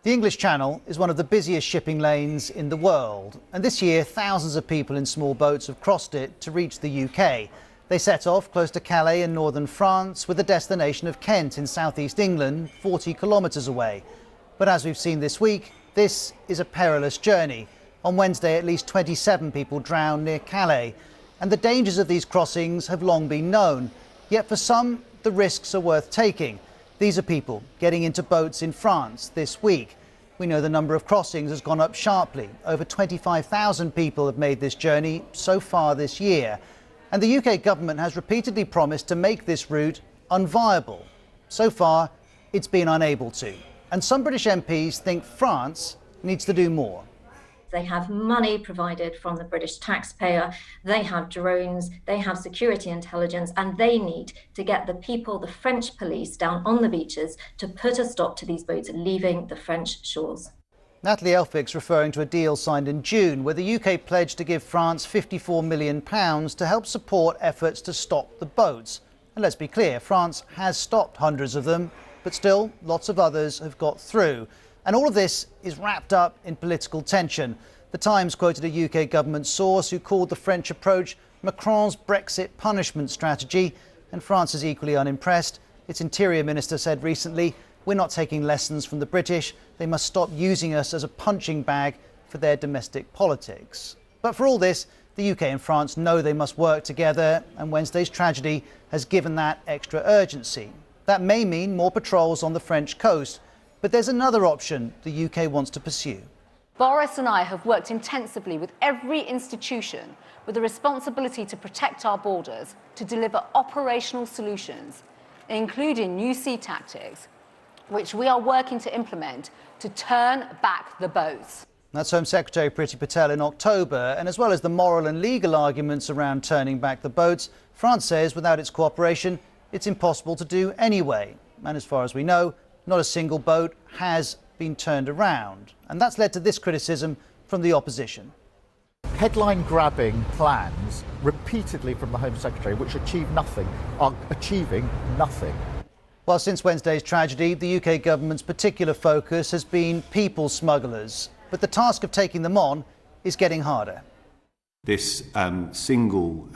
The English Channel is one of the busiest shipping lanes in the world, and this year thousands of people in small boats have crossed it to reach the UK. They set off close to Calais in northern France with the destination of Kent in southeast England, 40 kilometres away. But as we've seen this week, this is a perilous journey. On Wednesday, at least 27 people drowned near Calais, and the dangers of these crossings have long been known. Yet for some, the risks are worth taking. These are people getting into boats in France this week. We know the number of crossings has gone up sharply. Over 25,000 people have made this journey so far this year. And the UK government has repeatedly promised to make this route unviable. So far, it's been unable to. And some British MPs think France needs to do more. They have money provided from the British taxpayer, they have drones, they have security intelligence, and they need to get the people, the French police, down on the beaches to put a stop to these boats leaving the French shores. Natalie Elphick's referring to a deal signed in June where the UK pledged to give France £54 million to help support efforts to stop the boats. And let's be clear, France has stopped hundreds of them, but still lots of others have got through. And all of this is wrapped up in political tension. The Times quoted a UK government source who called the French approach Macron's Brexit punishment strategy, and France is equally unimpressed. Its Interior Minister said recently, "We're not taking lessons from the British. They must stop using us as a punching bag for their domestic politics." But for all this, the UK and France know they must work together, and Wednesday's tragedy has given that extra urgency. That may mean more patrols on the French coast. But there's another option the UK wants to pursue. Boris and I have worked intensively with every institution with the responsibility to protect our borders to deliver operational solutions, including new sea tactics, which we are working to implement to turn back the boats. That's Home Secretary Priti Patel in October, and as well as the moral and legal arguments around turning back the boats, France says without its cooperation, it's impossible to do anyway. And as far as we know, not a single boat has been turned around. And that's led to this criticism from the opposition. Headline-grabbing plans repeatedly from the Home Secretary, which achieve nothing, are achieving nothing. Well, since Wednesday's tragedy, the UK government's particular focus has been people smugglers. But the task of taking them on is getting harder. This single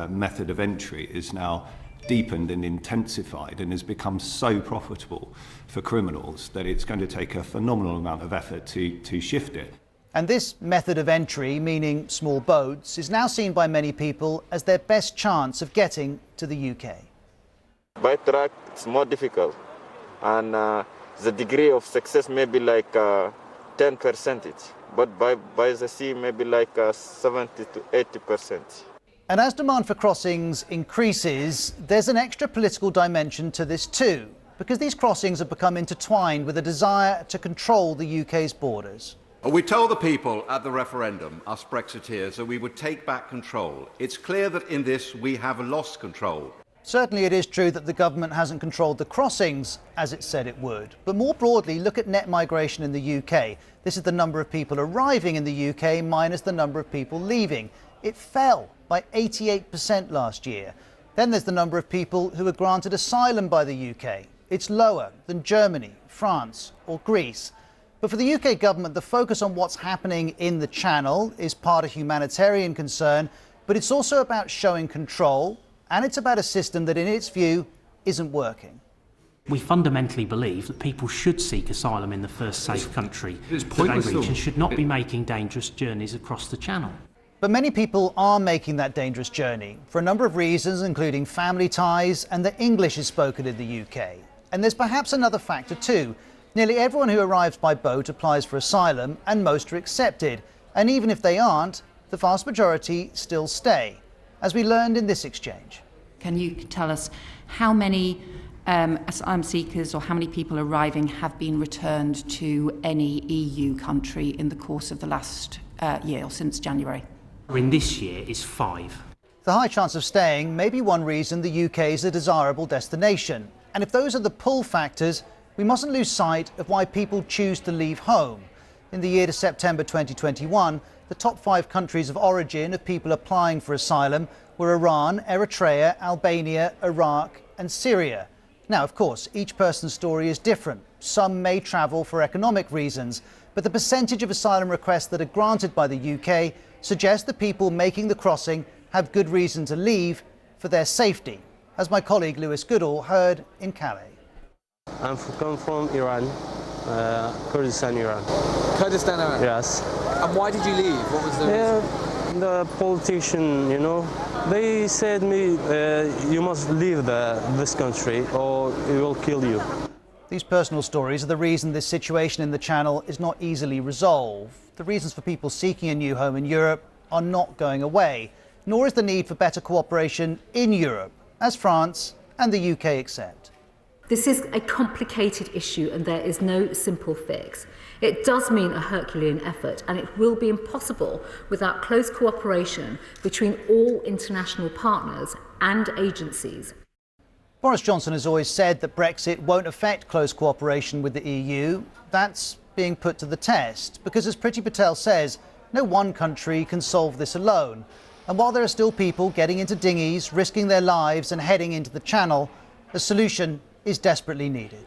method of entry is now deepened and intensified and has become so profitable for criminals that it's going to take a phenomenal amount of effort to shift it. And this method of entry, meaning small boats, is now seen by many people as their best chance of getting to the UK. By truck, it's more difficult, and the degree of success may be like 10%, but by the sea, maybe like 70 to 80%. And as demand for crossings increases, there's an extra political dimension to this too, because these crossings have become intertwined with a desire to control the UK's borders. We told the people at the referendum, us Brexiteers, that we would take back control. It's clear that in this we have lost control. Certainly it is true that the government hasn't controlled the crossings as it said it would. But more broadly, look at net migration in the UK. This is the number of people arriving in the UK minus the number of people leaving. It fell by 88% last year. Then there's the number of people who were granted asylum by the UK. It's lower than Germany, France or Greece. But for the UK government, the focus on what's happening in the Channel is part of humanitarian concern, but it's also about showing control, and it's about a system that, in its view, isn't working. We fundamentally believe that people should seek asylum in the first safe country that they reach and should not be making dangerous journeys across the Channel. But many people are making that dangerous journey for a number of reasons, including family ties and that English is spoken in the UK. And there's perhaps another factor too. Nearly everyone who arrives by boat applies for asylum, and most are accepted. And even if they aren't, the vast majority still stay, as we learned in this exchange. Can you tell us how many asylum seekers or how many people arriving have been returned to any EU country in the course of the last year or since January? In this year is 5. The high chance of staying may be one reason the UK is a desirable destination. And if those are the pull factors, we mustn't lose sight of why people choose to leave home. In the year to September 2021, the top 5 countries of origin of people applying for asylum were Iran, Eritrea, Albania, Iraq and Syria. Now, of course, each person's story is different. Some may travel for economic reasons, but the percentage of asylum requests that are granted by the UK suggests that people making the crossing have good reason to leave for their safety, as my colleague Lewis Goodall heard in Calais. I'm come from Iran, Kurdistan, Iran. Kurdistan, Iran? Yes. And why did you leave? What was the reason? The politician, you know, they said me, you must leave this country or it will kill you. These personal stories are the reason this situation in the Channel is not easily resolved. The reasons for people seeking a new home in Europe are not going away, nor is the need for better cooperation in Europe, as France and the UK accept. This is a complicated issue and there is no simple fix. It does mean a Herculean effort, and it will be impossible without close cooperation between all international partners and agencies. Boris Johnson has always said that Brexit won't affect close cooperation with the EU. That's being put to the test because, as Priti Patel says, no one country can solve this alone. And while there are still people getting into dinghies, risking their lives and heading into the Channel, a solution is desperately needed.